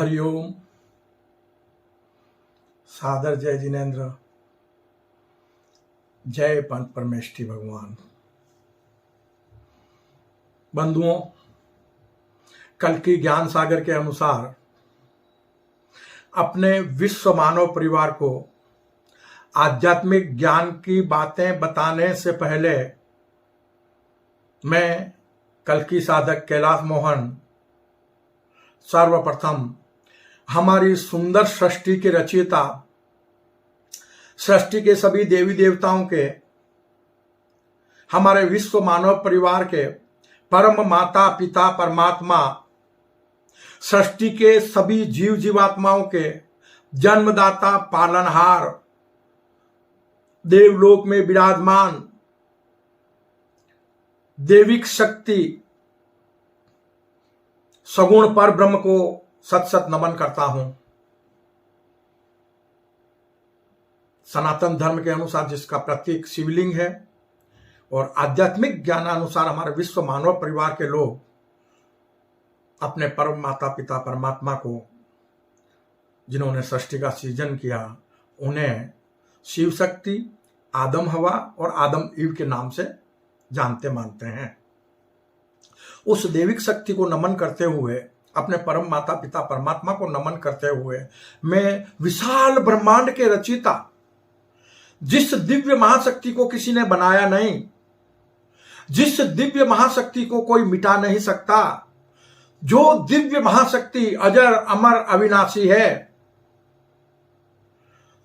हरिओम। सादर जय जिनेन्द्र, जय पंत परमेष्ठी भगवान। बंधुओं, कल की ज्ञान सागर के अनुसार अपने विश्व मानव परिवार को आध्यात्मिक ज्ञान की बातें बताने से पहले मैं कल की साधक कैलाश मोहन सर्वप्रथम हमारी सुंदर सृष्टि के रचयिता, सृष्टि के सभी देवी देवताओं के, हमारे विश्व मानव परिवार के परम माता पिता परमात्मा, सृष्टि के सभी जीव जीवात्माओं के जन्मदाता पालनहार, देवलोक में विराजमान देविक शक्ति सगुण पर ब्रह्म को सत सत नमन करता हूं। सनातन धर्म के अनुसार जिसका प्रतीक शिवलिंग है और आध्यात्मिक ज्ञानानुसार हमारे विश्व मानव परिवार के लोग अपने परम माता पिता परमात्मा को, जिन्होंने सृष्टि का सृजन किया, उन्हें शिव शक्ति, आदम हवा और आदम ईव के नाम से जानते मानते हैं। उस देविक शक्ति को नमन करते हुए, अपने परम माता पिता परमात्मा को नमन करते हुए, मैं विशाल ब्रह्मांड के रचयिता, जिस दिव्य महाशक्ति को किसी ने बनाया नहीं, जिस दिव्य महाशक्ति को कोई मिटा नहीं सकता, जो दिव्य महाशक्ति अजर अमर अविनाशी है,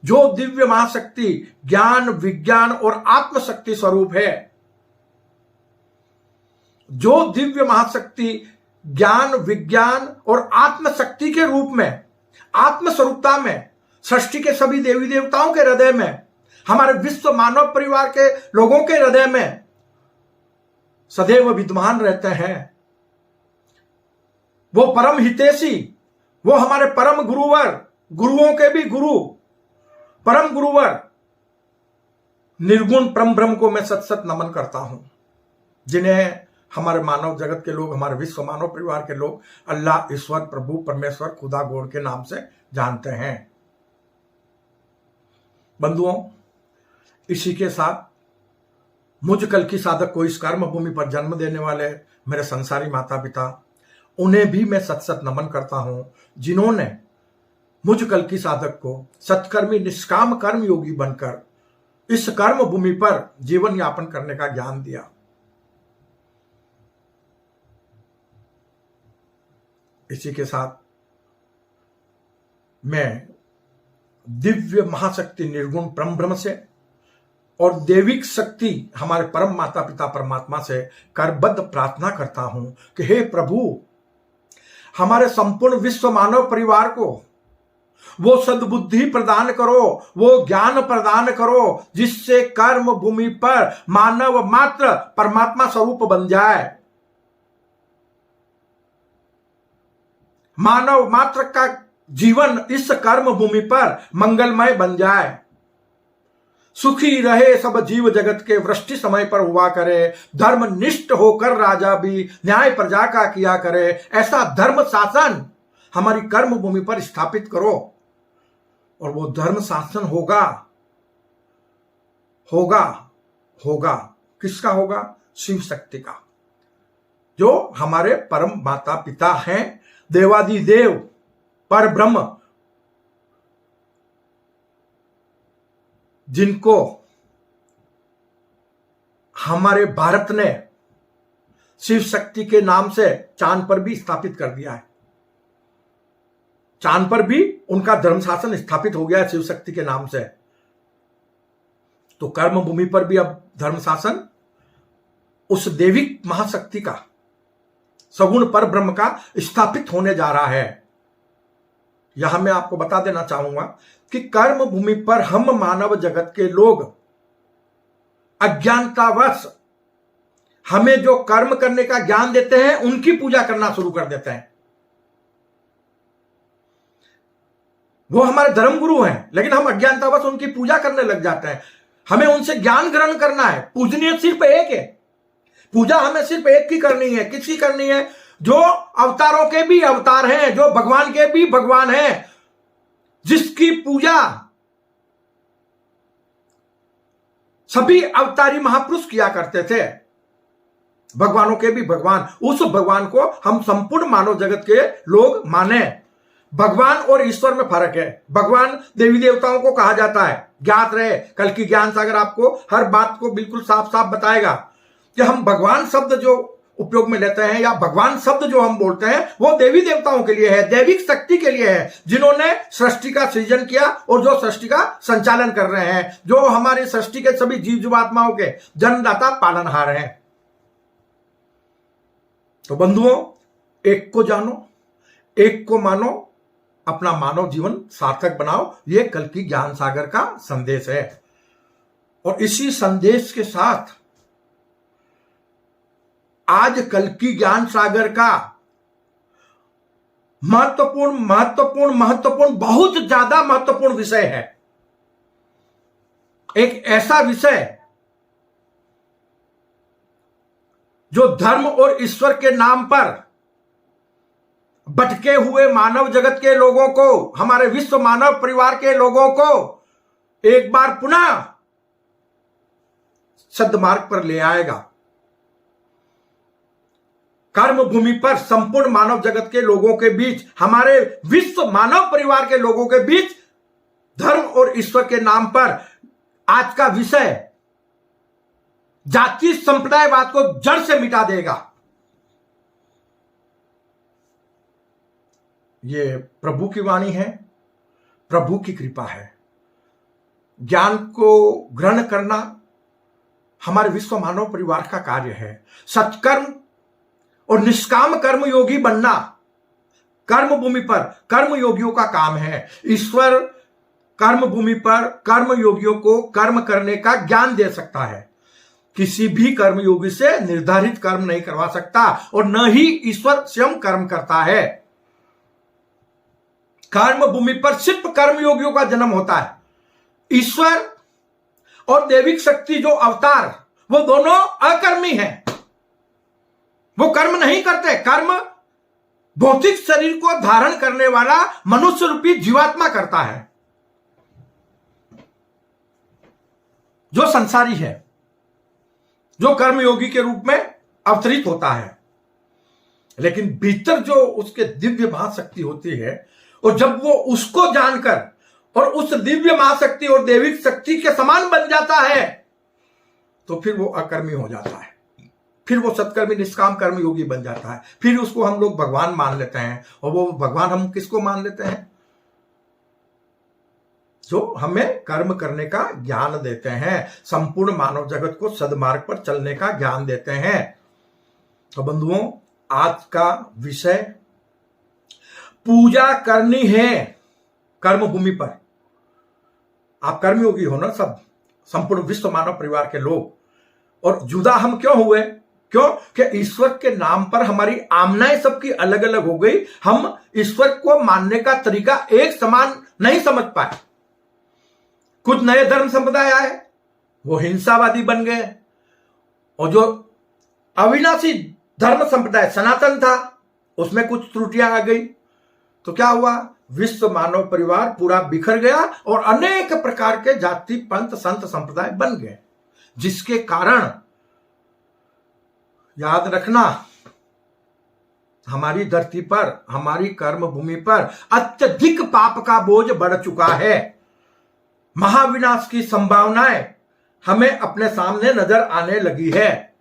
जो दिव्य महाशक्ति ज्ञान विज्ञान और आत्मशक्ति स्वरूप है, जो दिव्य महाशक्ति ज्ञान विज्ञान और आत्मशक्ति के रूप में, आत्मस्वरूपता में, सृष्टि के सभी देवी देवताओं के हृदय में, हमारे विश्व मानव परिवार के लोगों के हृदय में सदैव विद्यमान रहते हैं। वो परम हितैषी, वो हमारे परम गुरुवर, गुरुओं के भी गुरु, परम गुरुवर निर्गुण परम ब्रह्म को मैं सत सत नमन करता हूं, जिन्हें हमारे मानव जगत के लोग, हमारे विश्व मानव परिवार के लोग अल्लाह, ईश्वर, प्रभु, परमेश्वर, खुदा, गॉड के नाम से जानते हैं। बंधुओं, इसी के साथ मुझ कल की साधक को इस कर्म भूमि पर जन्म देने वाले मेरे संसारी माता पिता, उन्हें भी मैं सत सत नमन करता हूं, जिन्होंने मुझ कल की साधक को सत्कर्मी निष्काम कर्म योगी बनकर इस कर्म भूमि पर जीवन यापन करने का ज्ञान दिया। इसी के साथ मैं दिव्य महाशक्ति निर्गुण परम ब्रह्म से और देविक शक्ति हमारे परम माता पिता परमात्मा से करबद्ध प्रार्थना करता हूं कि हे प्रभु, हमारे संपूर्ण विश्व मानव परिवार को वो सद्बुद्धि प्रदान करो, वो ज्ञान प्रदान करो, जिससे कर्म भूमि पर मानव मात्र परमात्मा स्वरूप बन जाए, मानव मात्र का जीवन इस कर्म भूमि पर मंगलमय बन जाए, सुखी रहे सब जीव जगत के, वृष्टि समय पर हुआ करे, धर्मनिष्ठ होकर राजा भी न्याय प्रजा का किया करे, ऐसा धर्म शासन हमारी कर्म भूमि पर स्थापित करो। और वो धर्म शासन होगा होगा होगा किसका होगा? शिव शक्ति का, जो हमारे परम माता पिता हैं, देवादिदेव पर ब्रह्म, जिनको हमारे भारत ने शिव शक्ति के नाम से चांद पर भी स्थापित कर दिया है। चांद पर भी उनका धर्म शासन स्थापित हो गया है शिव शक्ति के नाम से। तो कर्म भूमि पर भी अब धर्म शासन उस देविक महाशक्ति का, सगुण पर ब्रह्म का स्थापित होने जा रहा है। यहां मैं आपको बता देना चाहूंगा कि कर्म भूमि पर हम मानव जगत के लोग अज्ञानतावश हमें जो कर्म करने का ज्ञान देते हैं, उनकी पूजा करना शुरू कर देते हैं। वो हमारे धर्म गुरु हैं, लेकिन हम अज्ञानतावश उनकी पूजा करने लग जाते हैं। हमें उनसे ज्ञान ग्रहण करना है। पूजनीय सिर्फ एक है, पूजा हमें सिर्फ एक की करनी है। किसकी करनी है? जो अवतारों के भी अवतार हैं, जो भगवान के भी भगवान हैं, जिसकी पूजा सभी अवतारी महापुरुष किया करते थे, भगवानों के भी भगवान, उस भगवान को हम संपूर्ण मानव जगत के लोग माने। भगवान और ईश्वर में फर्क है। भगवान देवी देवताओं को कहा जाता है, ज्ञात रहे, कल की ज्ञान सागर आपको हर बात को बिल्कुल साफ साफ बताएगा कि हम भगवान शब्द जो उपयोग में लेते हैं या भगवान शब्द जो हम बोलते हैं वो देवी देवताओं के लिए है, दैविक शक्ति के लिए है, जिन्होंने सृष्टि का सृजन किया और जो सृष्टि का संचालन कर रहे हैं, जो हमारी सृष्टि के सभी जीव जीवात्माओं के जन्मदाता पालनहार हैं। तो बंधुओं, एक को जानो, एक को मानो, अपना मानव जीवन सार्थक बनाओ, ये कल की ज्ञान सागर का संदेश है। और इसी संदेश के साथ आज कल की ज्ञान सागर का महत्वपूर्ण बहुत ज्यादा महत्वपूर्ण विषय है। एक ऐसा विषय जो धर्म और ईश्वर के नाम पर भटके हुए मानव जगत के लोगों को, हमारे विश्व मानव परिवार के लोगों को एक बार पुनः सद्मार्ग पर ले आएगा। कर्म भूमि पर संपूर्ण मानव जगत के लोगों के बीच, हमारे विश्व मानव परिवार के लोगों के बीच धर्म और ईश्वर के नाम पर आज का विषय जाति संप्रदायवाद को जड़ से मिटा देगा। ये प्रभु की वाणी है, प्रभु की कृपा है। ज्ञान को ग्रहण करना हमारे विश्व मानव परिवार का कार्य है। सत्कर्म और निष्काम कर्म योगी बनना कर्म भूमि पर कर्म योगियों का काम है। ईश्वर कर्म भूमि पर कर्म योगियों को कर्म करने का ज्ञान दे सकता है। किसी भी कर्म योगी से निर्धारित कर्म नहीं करवा सकता और न ही ईश्वर स्वयं कर्म करता है। कर्म भूमि पर सिर्फ कर्म योगियों का जन्म होता है। ईश्वर और दैविक शक्ति जो अवतार, वो दोनों अकर्मी हैं, वो कर्म नहीं करते। कर्म भौतिक शरीर को धारण करने वाला मनुष्य रूपी जीवात्मा करता है, जो संसारी है, जो कर्मयोगी के रूप में अवतरित होता है। लेकिन भीतर जो उसके दिव्य महाशक्ति होती है, और जब वो उसको जानकर और उस दिव्य महाशक्ति और दैविक शक्ति के समान बन जाता है, तो फिर वो अकर्मी हो जाता है, फिर वो सत्कर्मी निष्काम कर्म योगी बन जाता है। फिर उसको हम लोग भगवान मान लेते हैं। और वो भगवान हम किसको मान लेते हैं? जो हमें कर्म करने का ज्ञान देते हैं, संपूर्ण मानव जगत को सद्मार्ग पर चलने का ज्ञान देते हैं। तो बंधुओं, आज का विषय पूजा करनी है कर्म भूमि पर। आप कर्मयोगी हो ना, सब संपूर्ण विश्व मानव परिवार के लोग। और जुदा हम क्यों हुए? क्यों कि ईश्वर के नाम पर हमारी आमनाएं सबकी अलग अलग हो गई। हम ईश्वर को मानने का तरीका एक समान नहीं समझ पाए। कुछ नए धर्म संप्रदाय आए, वो हिंसावादी बन गए, और जो अविनाशी धर्म संप्रदाय सनातन था, उसमें कुछ त्रुटियां आ गई। तो क्या हुआ? विश्व मानव परिवार पूरा बिखर गया और अनेक प्रकार के जाति पंथ संत संप्रदाय बन गए, जिसके कारण याद रखना, हमारी धरती पर, हमारी कर्म भूमि पर अत्यधिक पाप का बोझ बढ़ चुका है। महाविनाश की संभावनाएं हमें अपने सामने नजर आने लगी है।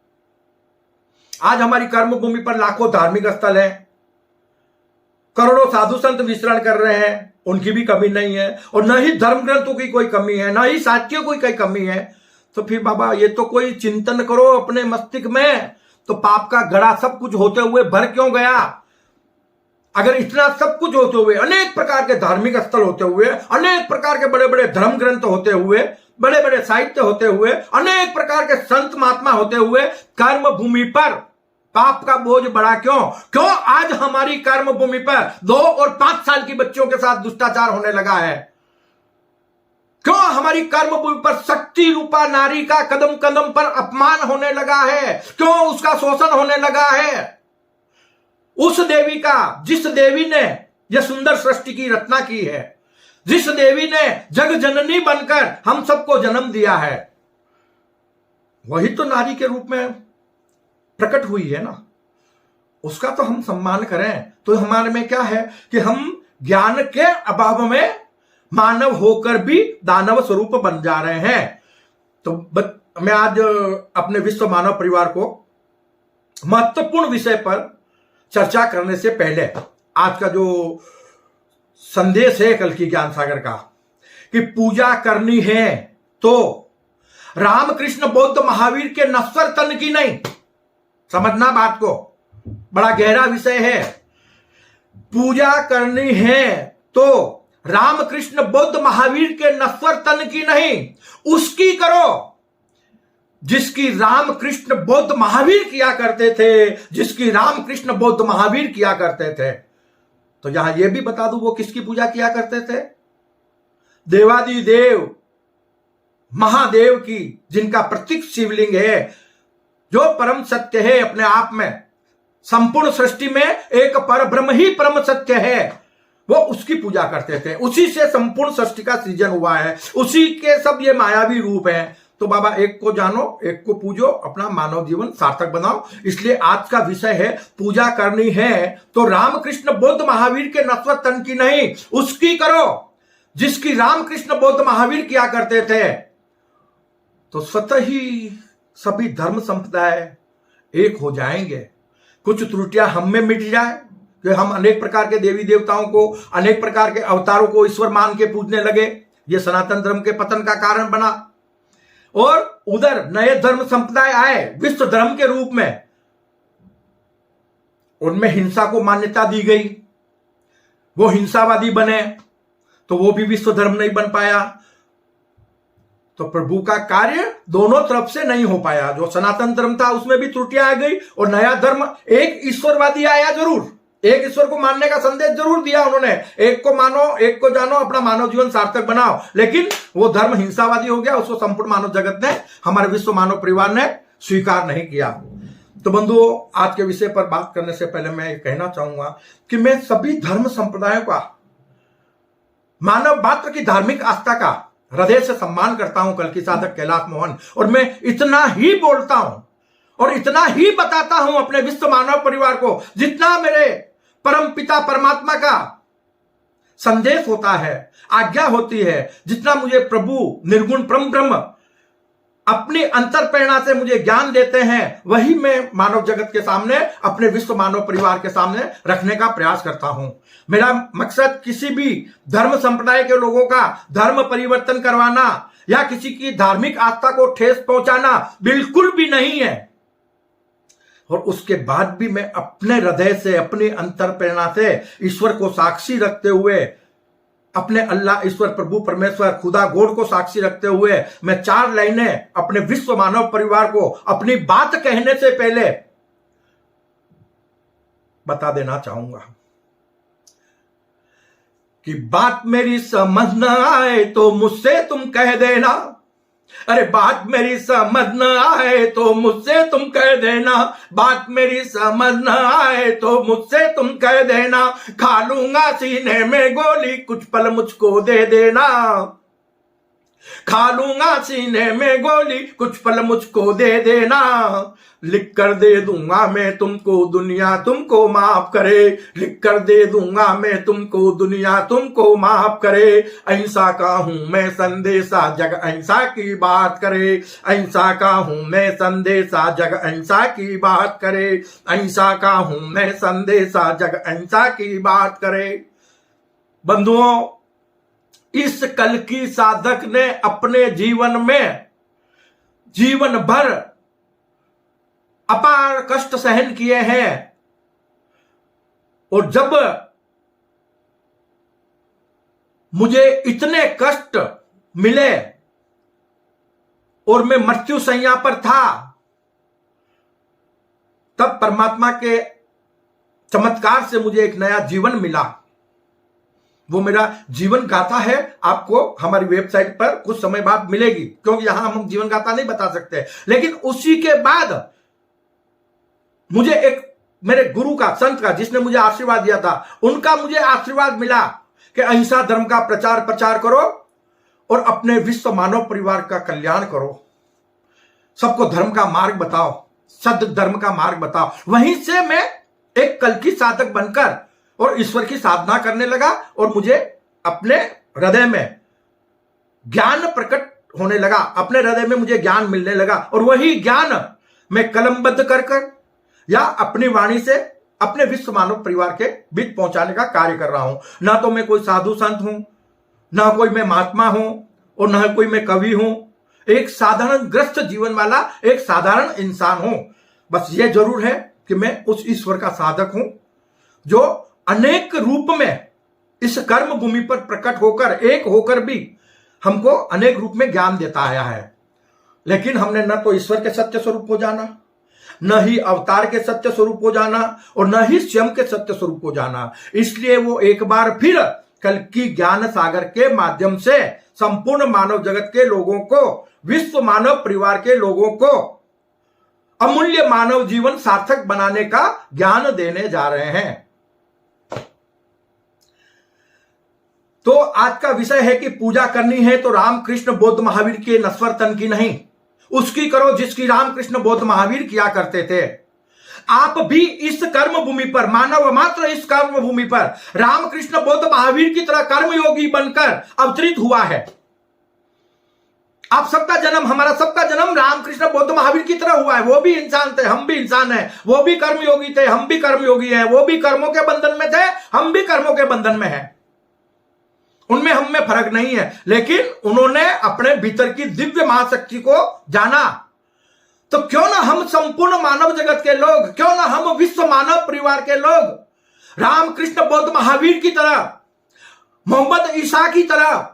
आज हमारी कर्म भूमि पर लाखों धार्मिक स्थल हैं, करोड़ों साधु संत विचरण कर रहे हैं, उनकी भी कमी नहीं है। और न ही धर्म ग्रंथों की कोई कमी है, न ही साक्ष्यों की कोई कमी है। तो फिर बाबा, ये तो कोई चिंतन करो अपने मस्तिष्क में। तो पाप का घड़ा सब कुछ होते हुए भर क्यों गया? अगर इतना सब कुछ होते हुए, अनेक प्रकार के धार्मिक स्थल होते हुए, अनेक प्रकार के बड़े बड़े धर्म ग्रंथ होते हुए, बड़े बड़े साहित्य होते हुए, अनेक प्रकार के संत महात्मा होते हुए, कर्म भूमि पर पाप का बोझ बढ़ा क्यों? क्यों आज हमारी कर्म भूमि पर 2 और 5 साल की बच्चियों के साथ दुष्टाचार होने लगा है? क्यों हमारी कर्म भूमि पर शक्ति रूपा नारी का कदम कदम पर अपमान होने लगा है? क्यों उसका शोषण होने लगा है? उस देवी का, जिस देवी ने यह सुंदर सृष्टि की रचना की है, जिस देवी ने जग जननी बनकर हम सबको जन्म दिया है, वही तो नारी के रूप में प्रकट हुई है ना। उसका तो हम सम्मान करें। तो हमारे में क्या है कि हम ज्ञान के अभाव में मानव होकर भी दानव स्वरूप बन जा रहे हैं। तो मैं आज अपने विश्व मानव परिवार को महत्वपूर्ण विषय पर चर्चा करने से पहले आज का जो संदेश है कल की ज्ञान सागर का, कि पूजा करनी है तो रामकृष्ण बौद्ध महावीर के नश्वर तन की नहीं। समझना बात को, बड़ा गहरा विषय है। पूजा करनी है तो रामकृष्ण बौद्ध महावीर के नश्वर तन की नहीं, उसकी करो जिसकी रामकृष्ण बौद्ध महावीर किया करते थे, जिसकी रामकृष्ण बौद्ध महावीर किया करते थे। तो यहां यह भी बता दूं वो किसकी पूजा किया करते थे? देवादि देव महादेव की, जिनका प्रतीक शिवलिंग है, जो परम सत्य है अपने आप में, संपूर्ण सृष्टि में एक पर ब्रह्म ही परम सत्य है, वो उसकी पूजा करते थे। उसी से संपूर्ण सृष्टि का सृजन हुआ है, उसी के सब ये मायावी रूप हैं। तो बाबा एक को जानो, एक को पूजो, अपना मानव जीवन सार्थक बनाओ। इसलिए आज का विषय है पूजा करनी है तो रामकृष्ण बौद्ध महावीर के नश्वर तन की नहीं, उसकी करो जिसकी रामकृष्ण बौद्ध महावीर किया करते थे। तो स्वतः ही सभी धर्म संप्रदाय एक हो जाएंगे। कुछ त्रुटियां हम में मिट जाए कि हम अनेक प्रकार के देवी देवताओं को, अनेक प्रकार के अवतारों को ईश्वर मान के पूजने लगे, ये सनातन धर्म के पतन का कारण बना। और उधर नए धर्म संप्रदाय आए विश्व धर्म के रूप में, उनमें हिंसा को मान्यता दी गई, वो हिंसावादी बने तो वो भी विश्व धर्म नहीं बन पाया। तो प्रभु का कार्य दोनों तरफ से नहीं हो पाया। जो सनातन धर्म था उसमें भी त्रुटियां आ गई, और नया धर्म एक ईश्वरवादी आया, जरूर एक ईश्वर को मानने का संदेश जरूर दिया उन्होंने, एक को मानो, एक को जानो, अपना मानव जीवन सार्थक बनाओ। लेकिन वो धर्म हिंसावादी हो गया, उसको संपूर्ण मानव जगत ने, हमारे विश्व मानव परिवार ने स्वीकार नहीं किया। तो बंधुओं, आज के विषय पर बात करने से पहले मैं ये कहना चाहूंगा कि मैं सभी धर्म संप्रदायों का, मानव मात्र की धार्मिक आस्था का हृदय से सम्मान करता हूं, कल की साधक कैलाश मोहन। और मैं इतना ही बोलता हूं और इतना ही बताता हूं अपने विश्व मानव परिवार को, जितना मेरे परम पिता परमात्मा का संदेश होता है, आज्ञा होती है, जितना मुझे प्रभु निर्गुण परम ब्रह्म अपनी अंतर प्रेरणा से मुझे ज्ञान देते हैं, वही मैं मानव जगत के सामने, अपने विश्व मानव परिवार के सामने रखने का प्रयास करता हूं। मेरा मकसद किसी भी धर्म संप्रदाय के लोगों का धर्म परिवर्तन करवाना या किसी की धार्मिक आस्था को ठेस पहुंचाना बिल्कुल भी नहीं है। और उसके बाद भी मैं अपने हृदय से, अपनी अंतर प्रेरणा से ईश्वर को साक्षी रखते हुए, अपने अल्लाह ईश्वर प्रभु परमेश्वर खुदा गॉड को साक्षी रखते हुए, मैं 4 लाइनें अपने विश्व मानव परिवार को अपनी बात कहने से पहले बता देना चाहूंगा कि बात मेरी समझ न आए तो मुझसे तुम कह देना। अरे बात मेरी समझ न आए तो मुझसे तुम कह देना, बात मेरी समझ न आए तो मुझसे तुम कह देना, खा लूंगा सीने में गोली कुछ पल मुझको दे देना, खा लूंगा सीने में गोली कुछ पल मुझको दे देना, लिख कर दे दूंगा मैं तुमको दुनिया तुमको माफ करे, लिख कर दे दूंगा मैं तुमको दुनिया तुमको माफ करे, अहिंसा का हूं मैं संदेशा जग अहिंसा की बात करे, अहिंसा का हूं मैं संदेशा जग अहिंसा की बात करे, अहिंसा का हूं मैं संदेशा जग अहिंसा की बात करे। बंधुओं, इस कल की साधक ने अपने जीवन में जीवन भर अपार कष्ट सहन किए हैं, और जब मुझे इतने कष्ट मिले और मैं मृत्यु शैया पर था, तब परमात्मा के चमत्कार से मुझे एक नया जीवन मिला। वो मेरा जीवन गाथा है, आपको हमारी वेबसाइट पर कुछ समय बाद मिलेगी, क्योंकि यहां हम जीवन गाथा नहीं बता सकते। लेकिन उसी के बाद मुझे एक मेरे गुरु का, संत का, जिसने मुझे आशीर्वाद दिया था, उनका मुझे आशीर्वाद मिला कि अहिंसा धर्म का प्रचार करो और अपने विश्व मानव परिवार का कल्याण करो, सबको धर्म का मार्ग बताओ, सद धर्म का मार्ग बताओ। वहीं से मैं एक कल्कि साधक बनकर और ईश्वर की साधना करने लगा और मुझे अपने हृदय में ज्ञान प्रकट होने लगा, अपने हृदय में मुझे ज्ञान मिलने लगा और वही ज्ञान मैं कलमबद्ध कर या अपनी वाणी से अपने विश्व मानव परिवार के बीच पहुंचाने का कार्य कर रहा हूं। ना तो मैं कोई साधु संत हूं, ना कोई मैं महात्मा हूं और ना कोई मैं कवि हूं, एक साधारण ग्रस्त जीवन वाला एक साधारण इंसान हूं। बस ये जरूर है कि मैं उस ईश्वर का साधक हूं जो अनेक रूप में इस कर्म भूमि पर प्रकट होकर, एक होकर भी हमको अनेक रूप में ज्ञान देता आया है। लेकिन हमने न तो ईश्वर के सत्य स्वरूप को जाना, न ही अवतार के सत्य स्वरूप को जाना और न ही स्वयं के सत्य स्वरूप को जाना। इसलिए वो एक बार फिर कल की ज्ञान सागर के माध्यम से संपूर्ण मानव जगत के लोगों को, विश्व मानव परिवार के लोगों को अमूल्य मानव जीवन सार्थक बनाने का ज्ञान देने जा रहे हैं। तो आज का विषय है कि पूजा करनी है तो रामकृष्ण बौद्ध महावीर के नश्वर तन की नहीं, उसकी करो जिसकी रामकृष्ण बौद्ध महावीर किया करते थे। आप भी इस कर्म भूमि पर, मानव मात्र इस कर्म भूमि पर रामकृष्ण बौद्ध महावीर की तरह कर्मयोगी बनकर अवतरित हुआ है। आप सबका जन्म, हमारा सबका जन्म रामकृष्ण बौद्ध महावीर की तरह हुआ है। वो भी इंसान थे, हम भी इंसान हैं। वो भी कर्मयोगी थे, हम भी कर्मयोगी हैं। वो भी कर्मों के बंधन में थे, हम भी कर्मों के बंधन में हैं। उनमें हम में फर्क नहीं है, लेकिन उन्होंने अपने भीतर की दिव्य महाशक्ति को जाना। तो क्यों ना हम संपूर्ण मानव जगत के लोग, क्यों ना हम विश्व मानव परिवार के लोग रामकृष्ण बौद्ध महावीर की तरह, मोहम्मद ईसा की तरह,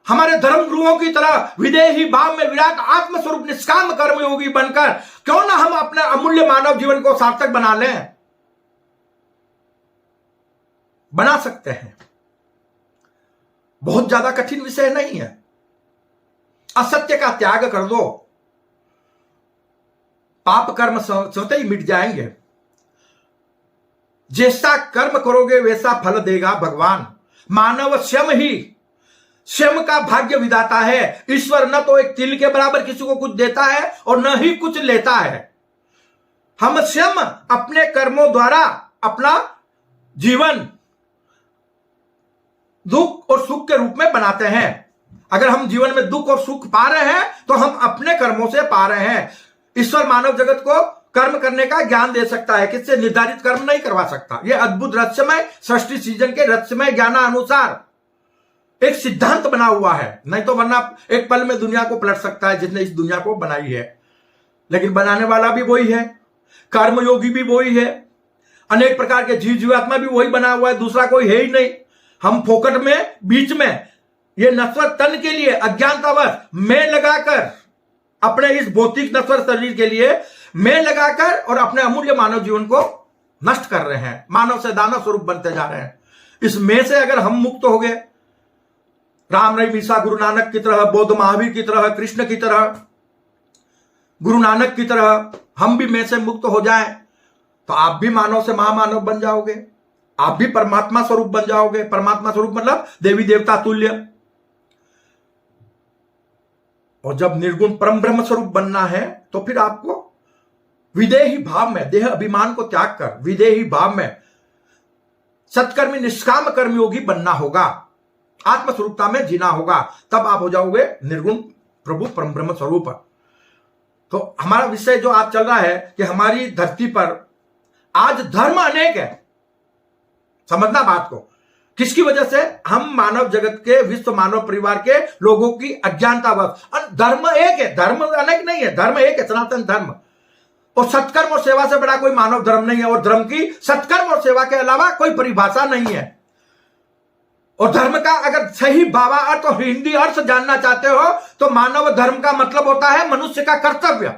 हमारे धर्म गुरुओं की तरह विदेही भाव में विराट आत्मस्वरूप निष्काम कर्मयोगी बनकर क्यों ना हम अपने अमूल्य मानव जीवन को सार्थक बना लें। बना सकते हैं, बहुत ज्यादा कठिन विषय नहीं है। असत्य का त्याग कर दो, पाप कर्म स्वतः ही मिट जाएंगे। जैसा कर्म करोगे वैसा फल देगा भगवान। मानव स्वयं का भाग्य विधाता है। ईश्वर न तो एक तिल के बराबर किसी को कुछ देता है और न ही कुछ लेता है। हम स्वयं अपने कर्मों द्वारा अपना जीवन दुख और सुख के रूप में बनाते हैं। अगर हम जीवन में दुख और सुख पा रहे हैं तो हम अपने कर्मों से पा रहे हैं। ईश्वर मानव जगत को कर्म करने का ज्ञान दे सकता है, किससे निर्धारित कर्म नहीं करवा सकता। यह अद्भुत रहस्यमय सृष्टि सीजन के रहस्यमय ज्ञानानुसार एक सिद्धांत बना हुआ है। नहीं तो वरना एक पल में दुनिया को पलट सकता है जिसने इस दुनिया को बनाई है। लेकिन बनाने वाला भी वही है, कर्मयोगी भी वही है, अनेक प्रकार के जीव जीवात्मा भी वही बना हुआ है, दूसरा कोई है ही नहीं। हम फोकट में बीच में ये नश्वर तन के लिए अज्ञानतावश मैं लगाकर, अपने इस भौतिक नश्वर शरीर के लिए मैं लगाकर और अपने अमूल्य मानव जीवन को नष्ट कर रहे हैं। मानव से दानव स्वरूप बनते जा रहे हैं। इस में से अगर हम मुक्त हो गए, राम रहीम ईसा गुरु नानक की तरह, बौद्ध महावीर की तरह, कृष्ण की तरह, गुरु नानक की तरह हम भी में से मुक्त हो जाएं, तो आप भी मानव से महामानव बन जाओगे। आप भी परमात्मा स्वरूप बन जाओगे। परमात्मा स्वरूप मतलब देवी देवता तुल्य। और जब निर्गुण परम ब्रह्म स्वरूप बनना है तो फिर आपको विदेही भाव में, देह अभिमान को त्याग कर विदेही भाव में सत्कर्मी निष्काम कर्मयोगी बनना होगा, आत्मस्वरूपता में जीना होगा। तब आप हो जाओगे निर्गुण प्रभु परम ब्रह्म स्वरूप। तो हमारा विषय जो आज चल रहा है कि हमारी धरती पर आज धर्म अनेक है। समझना बात को, किसकी वजह से? हम मानव जगत के, विश्व मानव परिवार के लोगों की अज्ञानतावश। धर्म एक है, धर्म अनेक नहीं है, धर्म एक है, सनातन धर्म। और सत्कर्म और सेवा से बड़ा कोई मानव धर्म नहीं है। और धर्म की सत्कर्म और सेवा के अलावा कोई परिभाषा नहीं है। और धर्म का अगर सही भावा अर्थ और हिंदी अर्थ जानना चाहते हो तो मानव धर्म का मतलब होता है मनुष्य का कर्तव्य।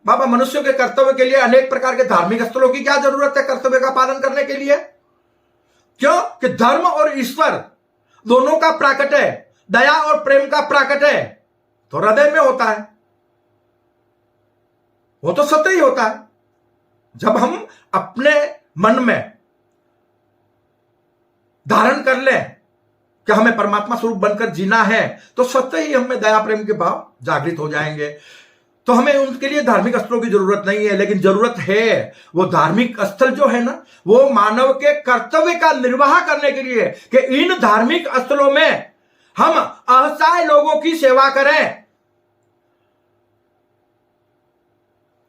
बाबा, मनुष्य के कर्तव्य के लिए अनेक प्रकार के धार्मिक स्थलों की क्या जरूरत है कर्तव्य का पालन करने के लिए? क्यों कि धर्म और ईश्वर दोनों का प्राकट्य है, दया और प्रेम का प्राकट्य है तो हृदय में होता है, वो तो सत्य ही होता है। जब हम अपने मन में धारण कर लें कि हमें परमात्मा स्वरूप बनकर जीना है, तो स्वतः ही हमें दया प्रेम के भाव जागृत हो जाएंगे। तो हमें उनके लिए धार्मिक स्थलों की जरूरत नहीं है, लेकिन जरूरत है वो धार्मिक स्थल जो है ना, वो मानव के कर्तव्य का निर्वाह करने के लिए कि इन धार्मिक स्थलों में हम असहाय लोगों की सेवा करें।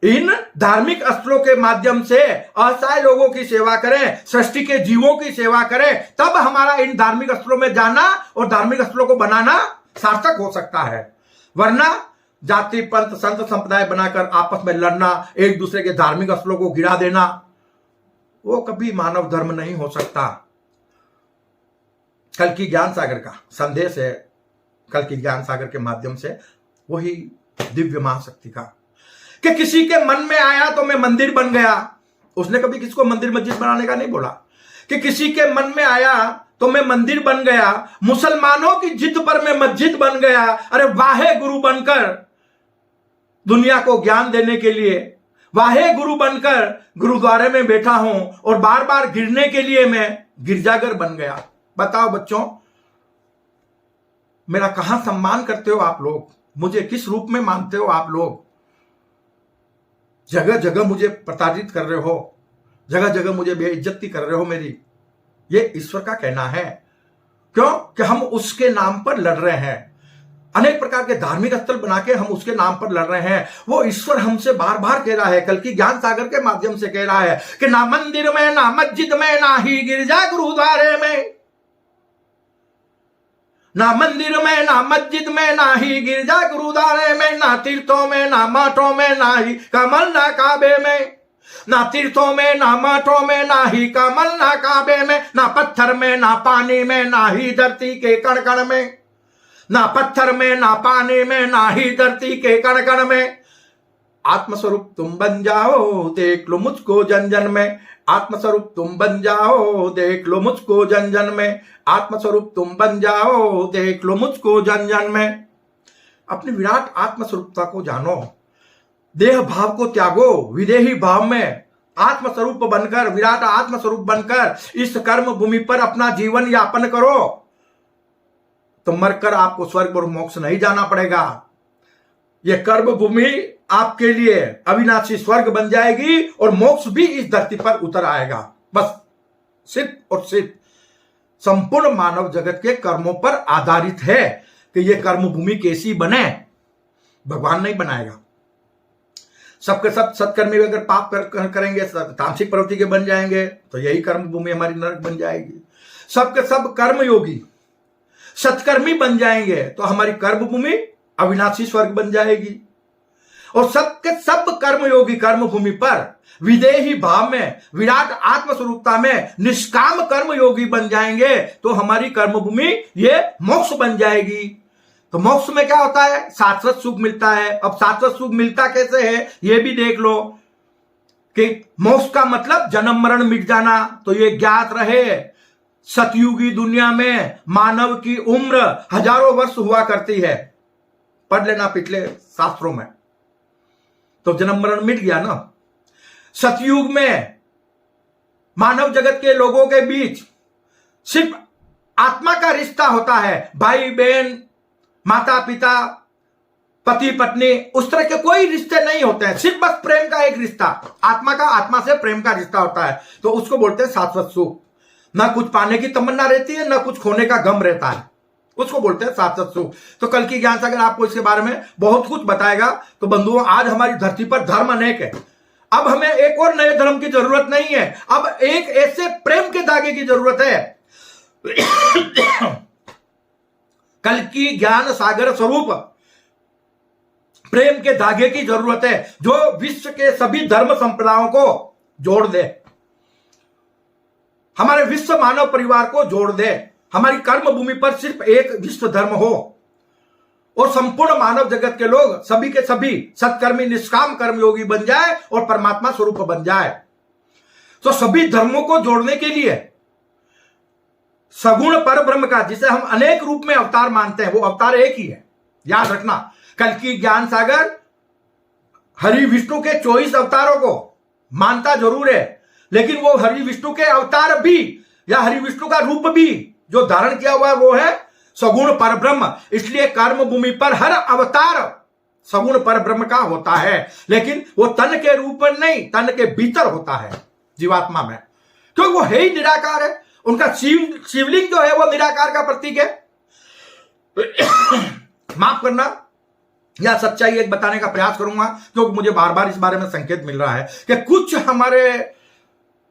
इन धार्मिक स्थलों के माध्यम से असहाय लोगों की सेवा करें, सृष्टि के जीवों की सेवा करें, तब हमारा इन धार्मिक स्थलों में जाना और धार्मिक स्थलों को बनाना सार्थक हो सकता है। वरना जाति पंथ संत संप्रदाय बनाकर आपस में लड़ना, एक दूसरे के धार्मिक स्थलों को गिरा देना, वो कभी मानव धर्म नहीं हो सकता। कल की ज्ञान सागर का संदेश है, कल की ज्ञान सागर के माध्यम से वही दिव्य महाशक्ति का, कि किसी के मन में आया तो मैं मंदिर बन गया। उसने कभी किसी को मंदिर मस्जिद बनाने का नहीं बोला। कि किसी के मन में आया तो मैं मंदिर बन गया, मुसलमानों की जिद पर मैं मस्जिद बन गया। अरे वाहे गुरु बनकर दुनिया को ज्ञान देने के लिए, वाहे गुरु बनकर गुरुद्वारे में बैठा हूं और बार बार गिरने के लिए मैं गिरजाघर बन गया। बताओ बच्चों, मेरा कहां सम्मान करते हो आप लोग? मुझे किस रूप में मानते हो आप लोग? जगह जगह मुझे प्रताड़ित कर रहे हो, जगह जगह मुझे बेइज्जती कर रहे हो मेरी। ये ईश्वर का कहना है। क्यों? कि हम उसके नाम पर लड़ रहे हैं। अनेक प्रकार के धार्मिक स्थल बना के हम उसके नाम पर लड़ रहे हैं। वो ईश्वर हमसे बार बार कह रहा है, कल की ज्ञान सागर के माध्यम से कह रहा है कि ना मंदिर में, ना मस्जिद में, ना ही गिरजा गुरुद्वारे में, ना मंदिर में, ना मस्जिद में, ना ही गिरजा गुरुद्वारे में, ना तीर्थों में, ना मठों में, ना ही कमल ना काबे में, ना तीर्थों में, ना मठों में, ना ही कमल ना काबे में, ना पत्थर में, ना पानी में, ना ही धरती के कण कण में, ना पत्थर में, ना पानी में, ना ही धरती के कण कण में। आत्मस्वरूप तुम बन जाओ, देख लो मुझको जन जन में। आत्मस्वरूप तुम बन जाओ, देख लो मुझको जन जन में। आत्मस्वरूप तुम बन जाओ, देख लो मुझको जन जन में। अपनी विराट आत्मस्वरूपता को जानो, देह भाव को त्यागो, विदेही भाव में आत्मस्वरूप बनकर, विराट आत्मस्वरूप बनकर इस कर्म भूमि पर अपना जीवन यापन करो, तो मरकर आपको स्वर्ग और मोक्ष नहीं जाना पड़ेगा। यह कर्म भूमि आपके लिए अविनाशी स्वर्ग बन जाएगी और मोक्ष भी इस धरती पर उतर आएगा। बस सिर्फ और सिर्फ संपूर्ण मानव जगत के कर्मों पर आधारित है कि यह कर्म भूमि कैसी बने। भगवान नहीं बनाएगा। सबके सब सत्कर्मी अगर पाप करेंगे, तामसिक प्रवृत्ति के बन जाएंगे, तो यही कर्म भूमि हमारी नरक बन जाएगी। सबके सब कर्म योगी सत्कर्मी बन जाएंगे, तो हमारी कर्म भूमि अविनाशी स्वर्ग बन जाएगी। और सबके सब कर्मयोगी कर्म भूमि पर विदेही भाव में, विराट आत्मस्वरूपता में निष्काम कर्म योगी बन जाएंगे, तो हमारी कर्म भूमि ये मोक्ष बन जाएगी। तो मोक्ष में क्या होता है? शाश्वत सुख मिलता है। अब शाश्वत सुख मिलता कैसे है ये भी देख लो कि मोक्ष का मतलब जन्म मरण मिट जाना। तो ये ज्ञात रहे, सतयुगी दुनिया में मानव की उम्र हजारों वर्ष हुआ करती है। पढ़ लेना पिछले शास्त्रों में, तो जन्म मरण मिट गया ना। सतयुग में मानव जगत के लोगों के बीच सिर्फ आत्मा का रिश्ता होता है। भाई बहन, माता पिता, पति पत्नी, उस तरह के कोई रिश्ते नहीं होते हैं। सिर्फ बस प्रेम का एक रिश्ता, आत्मा का आत्मा से प्रेम का रिश्ता होता है। तो उसको बोलते हैं शाश्वत सुख। ना कुछ पाने की तमन्ना रहती है, ना कुछ खोने का गम रहता है, उसको बोलते हैं शाश्वत सुख। तो कल की ज्ञान सागर आपको इसके बारे में बहुत कुछ बताएगा। तो बंधुओं, आज हमारी धरती पर धर्म अनेक है। अब हमें एक और नए धर्म की जरूरत नहीं है, अब एक ऐसे प्रेम के धागे की जरूरत है। कल की ज्ञान सागर स्वरूप प्रेम के धागे की जरूरत है, जो विश्व के सभी धर्म संप्रदायों को जोड़ दे, हमारे विश्व मानव परिवार को जोड़ दे। हमारी कर्म भूमि पर सिर्फ एक विश्व धर्म हो और संपूर्ण मानव जगत के लोग सभी के सभी सत्कर्मी निष्काम कर्मयोगी बन जाए और परमात्मा स्वरूप बन जाए। तो सभी धर्मों को जोड़ने के लिए सगुण पर ब्रह्म का, जिसे हम अनेक रूप में अवतार मानते हैं, वो अवतार एक ही है। याद रखना, कल की ज्ञान सागर हरि विष्णु के 24 अवतारों को मानता जरूर है, लेकिन वो हरि विष्णु के अवतार भी या हरि विष्णु का रूप भी जो धारण किया हुआ है वो है सगुण परब्रह्म। इसलिए कर्म भूमि पर हर अवतार सगुण परब्रह्म का होता है, लेकिन वो तन के रूप में नहीं, तन के भीतर होता है जीवात्मा में, क्योंकि वो है ही निराकार है। उनका शिवलिंग जो है वो निराकार का प्रतीक है। माफ करना, या सच्चाई एक बताने का प्रयास करूंगा, क्योंकि मुझे बार बार इस बारे में संकेत मिल रहा है कि कुछ हमारे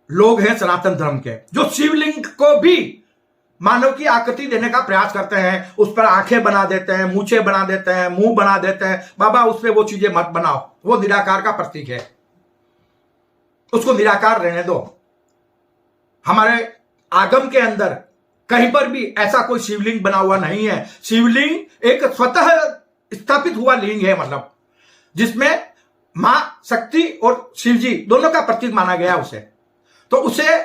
लोग हैं सनातन धर्म के जो शिवलिंग को भी मानव की आकृति देने का प्रयास करते हैं, उस पर आंखें बना देते हैं, मूछें बना देते हैं, मुंह बना देते हैं। बाबा उस पर वो चीजें मत बनाओ, वो निराकार का प्रतीक है, उसको निराकार रहने दो। हमारे आगम के अंदर कहीं पर भी ऐसा कोई शिवलिंग बना हुआ नहीं है। शिवलिंग एक स्वतः स्थापित हुआ लिंग है, मतलब जिसमें मां शक्ति और शिवजी दोनों का प्रतीक माना गया उसे, तो उसे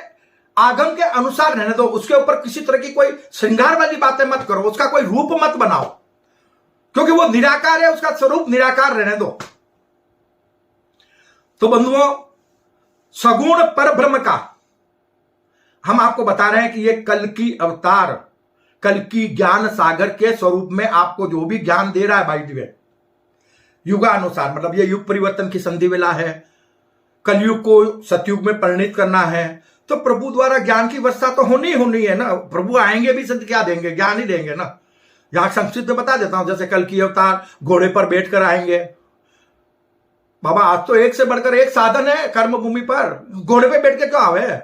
आगम के अनुसार रहने दो। उसके ऊपर किसी तरह की कोई श्रृंगार वाली बातें मत करो, उसका कोई रूप मत बनाओ, क्योंकि वो निराकार है, उसका स्वरूप निराकार रहने दो। तो बंधुओं, सगुण परब्रह्म का हम आपको बता रहे हैं कि ये कल की अवतार, कल की ज्ञान सागर के स्वरूप में आपको जो भी ज्ञान दे रहा है, भाई दिव्य युगानुसार, मतलब ये युग परिवर्तन की संधि वेला है, कलयुग को सतयुग में परिणित करना है, तो प्रभु द्वारा ज्ञान की वर्षा तो होनी है ना। प्रभु आएंगे भी संत क्या देंगे, ज्ञान ही देंगे ना। यहां संक्षिप्त में बता देता हूं, जैसे कल की अवतार घोड़े पर बैठकर आएंगे। बाबा आज तो एक से बढ़कर एक साधन है कर्म भूमि पर, घोड़े पे बैठ के क्यों आवे?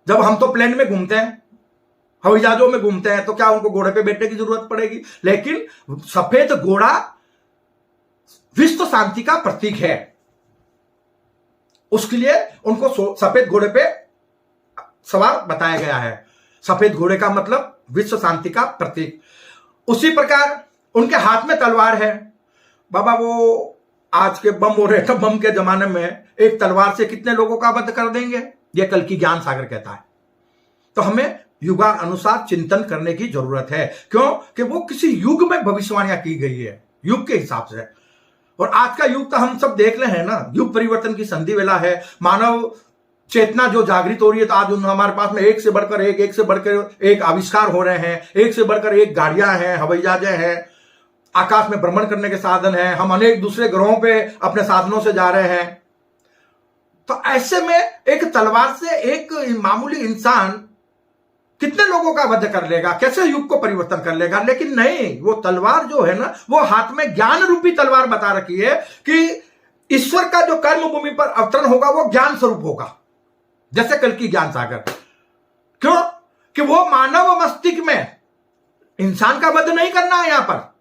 जब हम तो प्लेन में घूमते हैं, हवाई जहाजों में घूमते हैं, तो क्या उनको घोड़े पे बैठने की जरूरत पड़ेगी? लेकिन सफेद घोड़ा विश्व शांति का प्रतीक है, उसके लिए उनको सफेद घोड़े पे सवार बताया गया है। सफेद घोड़े का मतलब विश्व शांति का प्रतीक। उसी प्रकार उनके हाथ में तलवार है। बाबा वो आज के बम और एटम बम के जमाने में एक तलवार से कितने लोगों का वध कर देंगे, ये कल की ज्ञान सागर कहता है। तो हमें युगा अनुसार चिंतन करने की जरूरत है, क्यों कि वो किसी युग में भविष्यवाणियां की गई है, युग के हिसाब से। और आज का युग तो हम सब देख रहे हैं ना, युग परिवर्तन की संधि वेला है। मानव चेतना जो जागृत हो रही है, तो आज हमारे पास में एक से बढ़कर एक आविष्कार हो रहे हैं, एक से बढ़कर एक गाड़ियां हैं, हवाई जहाजें हैं, आकाश में भ्रमण करने के साधन हैं, हम अनेक दूसरे ग्रहों पे अपने साधनों से जा रहे हैं। तो ऐसे में एक तलवार से एक मामूली इंसान कितने लोगों का वध कर लेगा, कैसे युग को परिवर्तन कर लेगा? लेकिन नहीं, वो तलवार जो है ना, वो हाथ में ज्ञान रूपी तलवार बता रखी है कि ईश्वर का जो कर्म भूमि पर अवतरण होगा वो ज्ञान स्वरूप होगा, जैसे कल की ज्ञान सागर। क्यों कि वो मानव मस्तिष्क में इंसान का वध नहीं करना है, यहां पर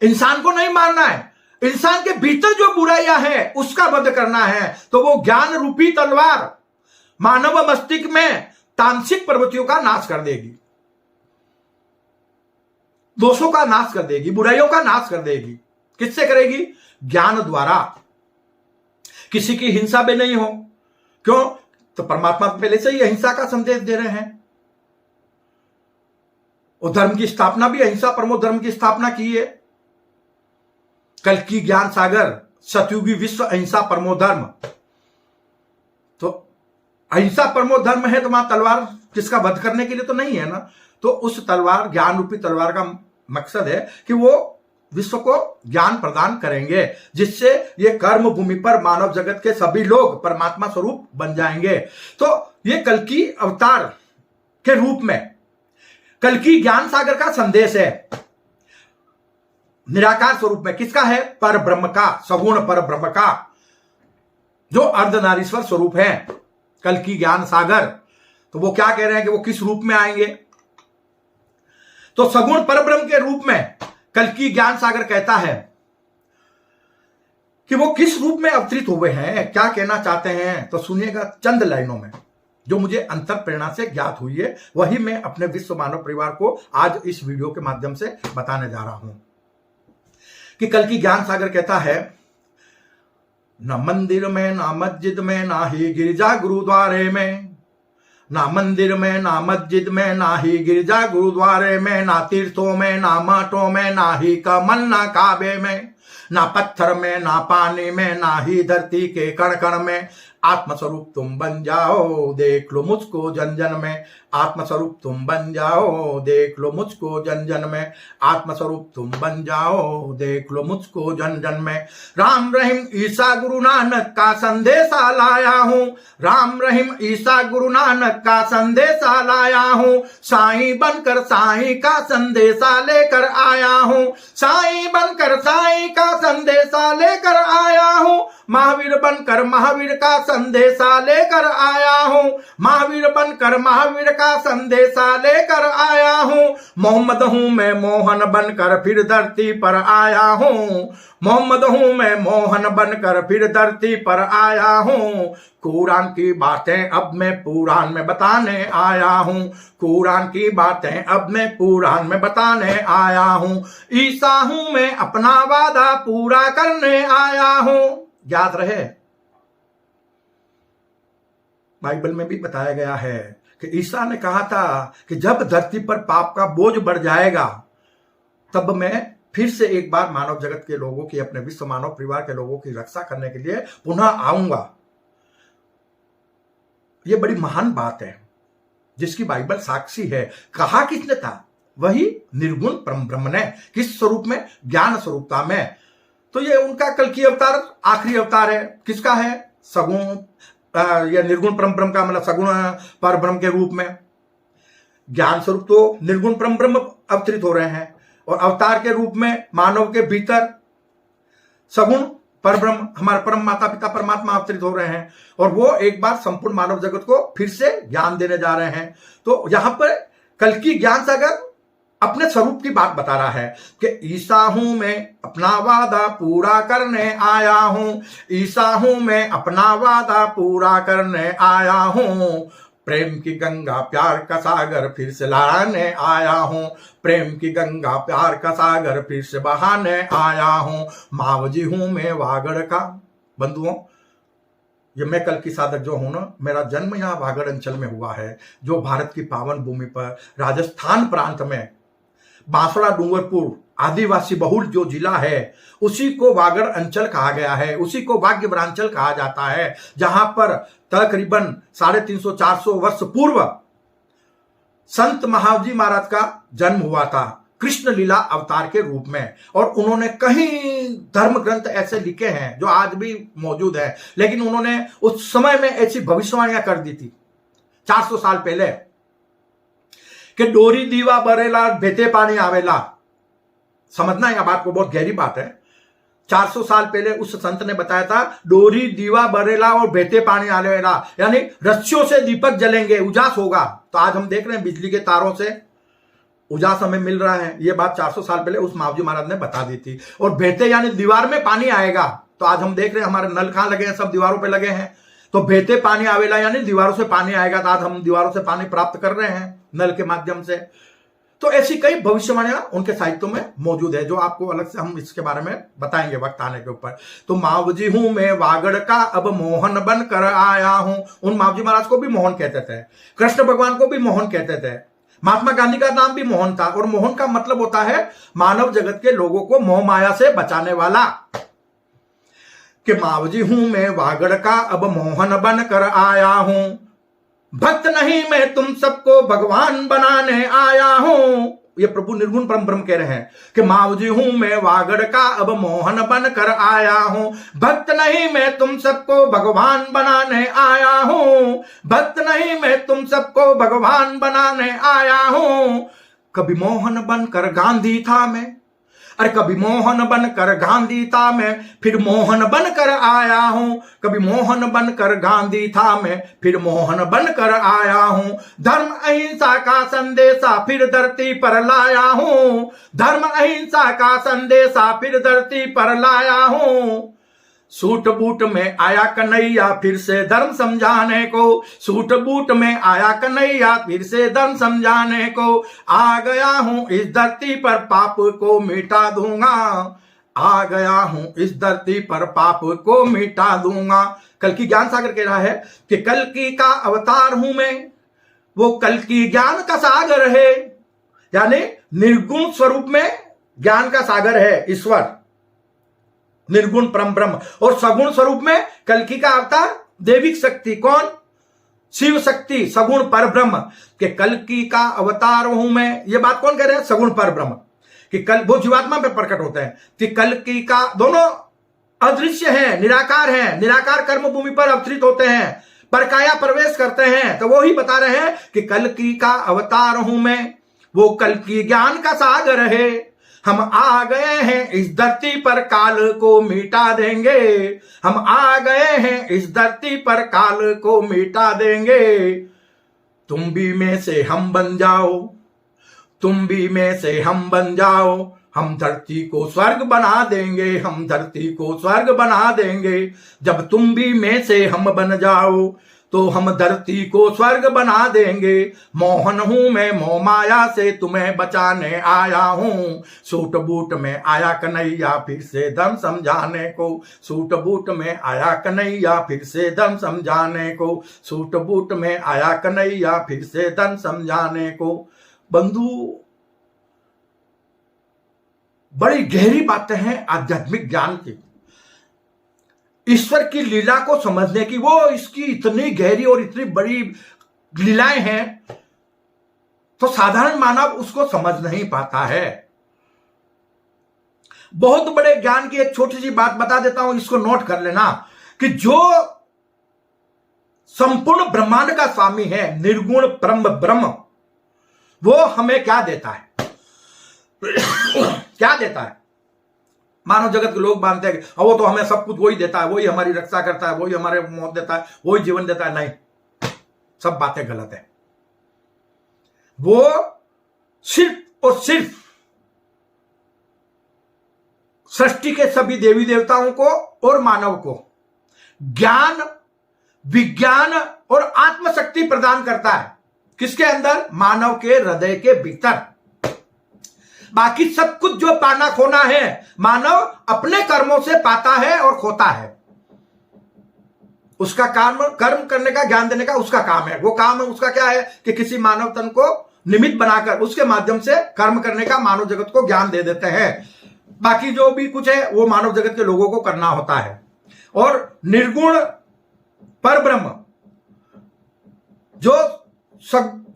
इंसान को नहीं मारना है, इंसान के भीतर जो बुराइयां हैं उसका वध करना है। तो वो ज्ञान रूपी तलवार मानव मस्तिष्क में तामसिक प्रवृत्तियों का नाश कर देगी, दोषों का नाश कर देगी, बुराइयों का नाश कर देगी। किससे करेगी? ज्ञान द्वारा। किसी की हिंसा भी नहीं हो, क्यों? तो परमात्मा पहले से ही अहिंसा का संदेश दे रहे हैं। और धर्म की स्थापना भी अहिंसा परमो धर्म की स्थापना की है। कल की ज्ञान सागर सतयुगी विश्व अहिंसा परमो धर्म। तो अहिंसा परमो धर्म है, तो वहां तलवार किसका वध करने के लिए तो नहीं है ना। तो उस तलवार, ज्ञान रूपी तलवार का मकसद है कि वो विश्व को ज्ञान प्रदान करेंगे, जिससे ये कर्म भूमि पर मानव जगत के सभी लोग परमात्मा स्वरूप बन जाएंगे। तो ये कल की अवतार के रूप में कल की ज्ञान सागर का संदेश है, निराकार स्वरूप में। किसका है? पर ब्रह्म का, सगुण पर ब्रह्म का, जो अर्धनारीश्वर स्वरूप है कल की ज्ञान सागर। तो वो क्या कह रहे हैं कि वो किस रूप में आएंगे? तो सगुण पर ब्रह्म के रूप में कल की ज्ञान सागर कहता है कि वो किस रूप में अवतरित हुए हैं, क्या कहना चाहते हैं। तो सुनिएगा चंद लाइनों में, जो मुझे अंतर प्रेरणा से ज्ञात हुई है, वही मैं अपने विश्व मानव परिवार को आज इस वीडियो के माध्यम से बताने जा रहा हूं। कि कल की ज्ञान सागर कहता है, न मंदिर में, ना मस्जिद में, ना ही गिरजा गुरुद्वारे में, ना मंदिर में, ना मस्जिद में, ना ही गिरजा गुरुद्वारे में, ना तीर्थों में, ना मठों में, ना ही कमल ना काबे में, ना पत्थर में, ना पानी में, ना ही धरती के कण कण में, आत्मस्वरूप तुम बन जाओ, देख लो मुझको जन जन में। आत्मस्वरूप तुम बन जाओ, देख लो मुझको जन जन में। आत्मस्वरूप तुम बन जाओ, देख लो मुझको जन जन में। राम रहीम ईसा गुरु नानक का संदेशा लाया हूँ, राम रहीम ईसा गुरु नानक का संदेशा लाया हूँ। साईं बनकर साईं का संदेशा लेकर आया हूँ, साईं बनकर साईं का संदेशा लेकर आया हूँ। महावीर बनकर महावीर का संदेशा लेकर आया हूँ, महावीर बनकर महावीर का संदेशा लेकर आया हूँ। मोहम्मद हूँ मैं मोहन बनकर फिर धरती पर आया हूँ, मोहम्मद हूँ मैं मोहन बनकर फिर धरती पर आया हूँ। कुरान की बातें अब मैं पुराण में बताने आया हूँ, कुरान की बातें अब मैं पुराण में बताने आया हूँ। ईसा हूँ मैं अपना वादा पूरा करने आया हूँ। याद रहे, बाइबल में भी बताया गया है कि ईसा ने कहा था कि जब धरती पर पाप का बोझ बढ़ जाएगा तब मैं फिर से एक बार मानव जगत के लोगों की, अपने विश्व मानव परिवार के लोगों की रक्षा करने के लिए पुनः आऊंगा। यह बड़ी महान बात है जिसकी बाइबल साक्षी है। कहा किसने था? वही निर्गुण परम ब्रह्म ने। किस स्वरूप में? ज्ञान स्वरूपता में। तो ये उनका कल की अवतार आखिरी अवतार है। किसका है? सगुण या निर्गुण परम ब्रह्म का, मतलब सगुण पर ब्रह्म के रूप में। ज्ञान स्वरूप तो निर्गुण परम ब्रह्म अवतरित हो रहे हैं और अवतार के रूप में मानव के भीतर सगुण पर ब्रह्म, हमारे परम माता पिता परमात्मा अवतरित हो रहे हैं और वो एक बार संपूर्ण मानव जगत को फिर से ज्ञान देने जा रहे हैं। तो यहां पर कल की ज्ञान सागर अपने स्वरूप की बात बता रहा है कि ईसा हूं मैं अपना वादा पूरा करने आया हूं, ईसा हूं मैं अपना वादा पूरा करने आया हूं। प्रेम की गंगा प्यार का सागर फिर से लहराने आया हूं, प्रेम की गंगा प्यार का सागर फिर से बहाने आया हूं। मावजी हूं मैं वागड़ का। बंधुओं, ये मैं कल की साधक जो हूं ना, मेरा जन्म यहाँ वागड़ अंचल में हुआ है, जो भारत की पावन भूमि पर राजस्थान प्रांत में बांसवाड़ा डूंगरपुर आदिवासी बहुल जो जिला है उसी को वागड़ अंचल कहा गया है, उसी को वाग्यवरांचल कहा जाता है, जहां पर तकरीबन 350-400 वर्ष पूर्व संत महावजी महाराज का जन्म हुआ था, कृष्ण लीला अवतार के रूप में। और उन्होंने कई धर्म ग्रंथ ऐसे लिखे हैं जो आज भी मौजूद है, लेकिन उन्होंने उस समय में ऐसी भविष्यवाणियां कर दी थी 400 साल पहले कि डोरी दीवा बरेला भेते पानी आवेला। समझना यह बात को, बहुत गहरी बात है। 400 साल पहले उस संत ने बताया था डोरी दीवा बरेला और भेते पानी आवेला, यानी रस्सियों से दीपक जलेंगे, उजास होगा। तो आज हम देख रहे हैं बिजली के तारों से उजास हमें मिल रहा है। यह बात 400 साल पहले उस मावजी महाराज ने बता दी थी। और भेते यानी दीवार में पानी आएगा। तो आज हम देख रहे हैं हमारे नल कहां लगे हैं, सब दीवारों पे लगे हैं। तो भेते पानी आवेला यानी दीवारों से पानी आएगा। तो आज हम दीवारों से पानी प्राप्त कर रहे हैं नल के माध्यम से। तो ऐसी कई भविष्यवाणियां उनके साहित्यों में मौजूद है, जो आपको अलग से हम इसके बारे में बताएंगे वक्त आने के ऊपर। तो मावजी हूं मैं वागड़ का अब मोहन बन कर आया हूं। उन मावजी महाराज को भी मोहन कहते थे, कृष्ण भगवान को भी मोहन कहते थे, महात्मा गांधी का नाम भी मोहन था। और मोहन का मतलब होता है मानव जगत के लोगों को मोह माया से बचाने वाला। कि मावजी हूं मैं वागड़ का अब मोहन बन कर आया हूं, भक्त नहीं मैं तुम सबको भगवान बनाने आया हूं। ये प्रभु निर्गुण परम ब्रह्म कह रहे हैं कि मावजी हूं मैं वागड़ का अब मोहन बन कर आया हूं, भक्त नहीं मैं तुम सबको भगवान बनाने आया हूं, भक्त नहीं मैं तुम सबको भगवान बनाने आया हूं। कभी मोहन बनकर गांधी था मैं, अरे कभी मोहन बनकर गांधी था मैं, फिर मोहन बनकर आया हूं। कभी मोहन बनकर गांधी था मैं, फिर मोहन बनकर आया हूं। धर्म अहिंसा का संदेशा फिर धरती पर लाया हूं, धर्म अहिंसा का संदेशा फिर धरती पर लाया हूं। सूट बूट में आया कन्हैया फिर से धर्म समझाने को, सूट बूट में आया कन्हैया फिर से धर्म समझाने को। आ गया हूं इस धरती पर पाप को मिटा दूंगा, आ गया हूं इस धरती पर पाप को मिटा दूंगा। कल की ज्ञान सागर कह रहा है कि कल की का अवतार हूं मैं, वो कल की ज्ञान का सागर है, यानी निर्गुण स्वरूप में ज्ञान का सागर है ईश्वर, निर्गुण परम ब्रह्म। और सगुण स्वरूप में कल्कि का अवतार दैविक शक्ति कौन? शिव शक्ति, सगुण पर ब्रह्म के कल्कि का अवतार हूं मैं। ये बात कौन कह रहे हैं? सगुण पर ब्रह्म कि कल वो जीवात्मा पे प्रकट होते हैं कि कल्कि का, दोनों अदृश्य हैं, निराकार हैं, निराकार कर्म भूमि पर अवतरित होते हैं, परकाया प्रवेश करते हैं। तो वो ही बता रहे हैं कि कल्कि का अवतार हूं मैं, वो कल्कि ज्ञान का सागर है, हम आ गए हैं इस धरती पर, काल को मिटा देंगे। हम आ गए हैं इस धरती पर, काल को मिटा देंगे। तुम भी में से हम बन जाओ, तुम भी में से हम बन जाओ, हम धरती को स्वर्ग बना देंगे, हम धरती को स्वर्ग बना देंगे। जब तुम भी में से हम बन जाओ तो हम धरती को स्वर्ग बना देंगे। मोहन हूं मैं, मोह माया से तुम्हें बचाने आया हूं। सूट बूट में आया कन्हैया फिर से धर्म समझाने को, सूट बूट में आया कन्हैया फिर से धर्म समझाने को, सूट बूट में आया कन्हैया फिर से धर्म समझाने को। बंधु, बड़ी गहरी बातें हैं आध्यात्मिक ज्ञान की, ईश्वर की लीला को समझने की। वो इसकी इतनी गहरी और इतनी बड़ी लीलाएं हैं तो साधारण मानव उसको समझ नहीं पाता है। बहुत बड़े ज्ञान की एक छोटी सी बात बता देता हूं, इसको नोट कर लेना कि जो संपूर्ण ब्रह्मांड का स्वामी है, निर्गुण परम ब्रह्म, वो हमें क्या देता है? क्या देता है? मानव जगत के लोग मानते हैं कि वो तो हमें सब कुछ वही देता है, वही हमारी रक्षा करता है, वही हमारे मौत देता है, वही जीवन देता है। नहीं, सब बातें गलत है। वो सिर्फ और सिर्फ सृष्टि के सभी देवी देवताओं को और मानव को ज्ञान, विज्ञान और आत्मशक्ति प्रदान करता है। किसके अंदर? मानव के हृदय के भीतर। बाकी सब कुछ जो पाना खोना है, मानव अपने कर्मों से पाता है और खोता है। उसका कर्म करने का, ज्ञान देने का उसका काम है। वो काम उसका क्या है कि किसी मानव तन को निमित्त बनाकर उसके माध्यम से कर्म करने का मानव जगत को ज्ञान दे देते हैं। बाकी जो भी कुछ है वो मानव जगत के लोगों को करना होता है। और निर्गुण पर ब्रह्म, जो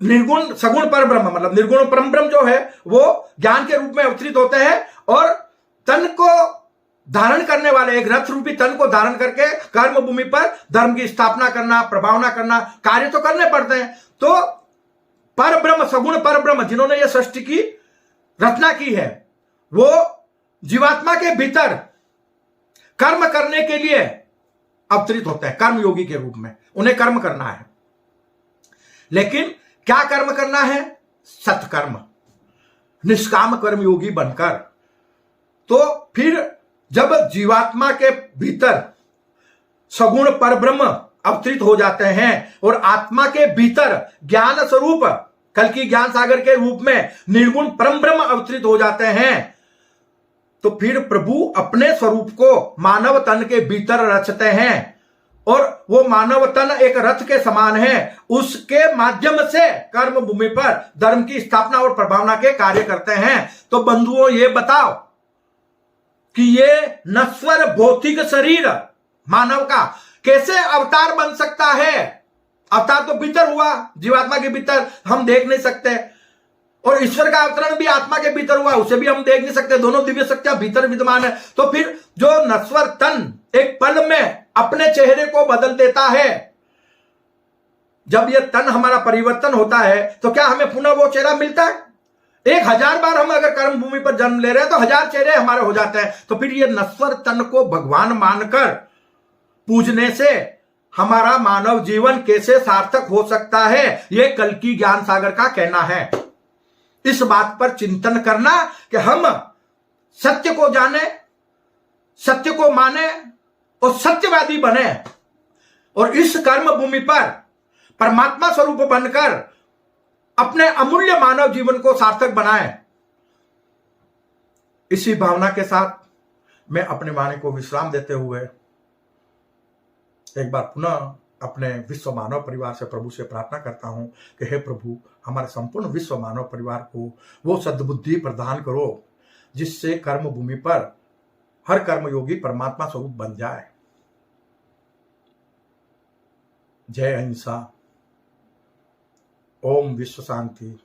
निर्गुण सगुण पर ब्रह्म, मतलब निर्गुण परम ब्रह्म जो है, वो ज्ञान के रूप में अवतरित होते हैं और तन को धारण करने वाले, एक रथ रूपी तन को धारण करके कर्म भूमि पर धर्म की स्थापना करना, प्रभावना करना, कार्य तो करने पड़ते हैं। तो पर ब्रह्म, सगुण पर ब्रह्म जिन्होंने यह सृष्टि की रचना की है, वो जीवात्मा के भीतर कर्म करने के लिए अवतरित होते हैं, कर्म योगी के रूप में। उन्हें कर्म करना है, लेकिन क्या कर्म करना है? सत्कर्म, निष्काम कर्म योगी बनकर। तो फिर जब जीवात्मा के भीतर सगुण पर ब्रह्म अवतरित हो जाते हैं और आत्मा के भीतर ज्ञान स्वरूप कल्कि ज्ञान सागर के रूप में निर्गुण परम ब्रह्म अवतरित हो जाते हैं, तो फिर प्रभु अपने स्वरूप को मानव तन के भीतर रचते हैं और वो मानव तन एक रथ के समान है। उसके माध्यम से कर्म भूमि पर धर्म की स्थापना और प्रभावना के कार्य करते हैं। तो बंधुओं, ये बताओ कि ये नश्वर भौतिक शरीर मानव का कैसे अवतार बन सकता है? अवतार तो भीतर हुआ, जीवात्मा के भीतर, हम देख नहीं सकते। और ईश्वर का अवतरण भी आत्मा के भीतर हुआ, उसे भी हम देख नहीं सकते। दोनों दिव्य शक्तियां भीतर विद्यमान है। तो फिर जो नश्वर तन एक पल में अपने चेहरे को बदल देता है, जब यह तन हमारा परिवर्तन होता है तो क्या हमें पुनः वो चेहरा मिलता है? 1000 बार हम अगर कर्म भूमि पर जन्म ले रहे हैं तो 1000 चेहरे हमारे हो जाते हैं। तो फिर ये नश्वर तन को भगवान मानकर पूजने से हमारा मानव जीवन कैसे सार्थक हो सकता है? ये कल्कि ज्ञान सागर का कहना है। इस बात पर चिंतन करना कि हम सत्य को जाने, सत्य को माने और सत्यवादी बने और इस कर्म भूमि पर परमात्मा स्वरूप बनकर अपने अमूल्य मानव जीवन को सार्थक बनाएं। इसी भावना के साथ मैं अपने वाणी को विश्राम देते हुए एक बार पुनः अपने विश्व मानव परिवार से प्रभु से प्रार्थना करता हूं कि हे प्रभु, हमारे संपूर्ण विश्व मानव परिवार को वो सद्बुद्धि प्रदान करो जिससे कर्म भूमि पर हर कर्मयोगी परमात्मा स्वरूप बन जाए। जय अहिंसा। ओम विश्व शांति।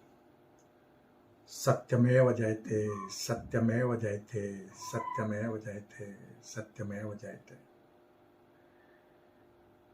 सत्यमेव जयते, सत्यमेव जयते, सत्यमेव जयते, सत्यमेव जयते।